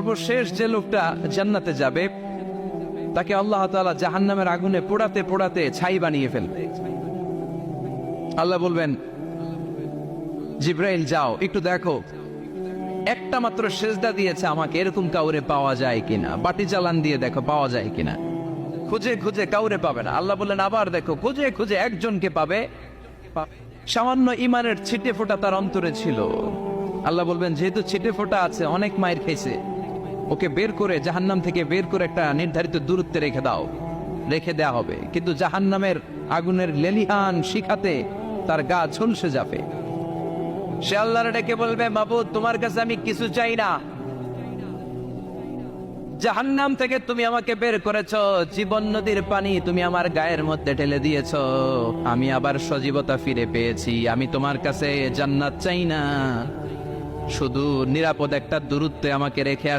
সর্বশেষ যে লোকটা জান্নাতে যাবে তাকে আল্লাহ তাআলা জাহান্নামের আগুনে পোড়াতে পোড়াতে ছাই বানিয়ে ফেলবে। আল্লাহ বলবেন, জিব্রাইল যাও একটু দেখো, একটা মাত্র সেজদা দিয়েছে আমাকে, এরকম কাউরে পাওয়া যায় কিনা। বাটি চালান দিয়ে দেখো পাওয়া যায় কিনা। খুঁজে খুঁজে কাউরে পাবে না। আল্লাহ বললেন আবার দেখো, খুঁজে খুঁজে একজনকে পাবে। সামান্য ইমানের ছিটে ফোঁটা তার অন্তরে ছিল। আল্লাহ বলবেন, যেহেতু ছিটে ফোঁটা আছে, অনেক মায়ের খেয়েছে, ওকে বের করে জাহান্নাম থেকে বের করে একটা নির্ধারিত দূরত্বে রেখে দাও। রেখে দেয়া হবে, কিন্তু জাহান্নামের আগুনের লেলিহান শিখাতে তার গা ঝলসে যাবে। সে আল্লাহর ডেকে বলবে, মাবুদ তোমার কাছে আমি কিছু চাই না, জাহান্নাম থেকে তুমি আমাকে বের করেছো, জীবন নদীর পানি তুমি আমার গায়ের মধ্যে ঢেলে দিয়েছো, আমি আবার সজীবতা ফিরে পেয়েছি। আমি তোমার কাছে জান্নাত চাই না, শুধু নিরাপদ একটা দূরত্বে আমাকে রেখে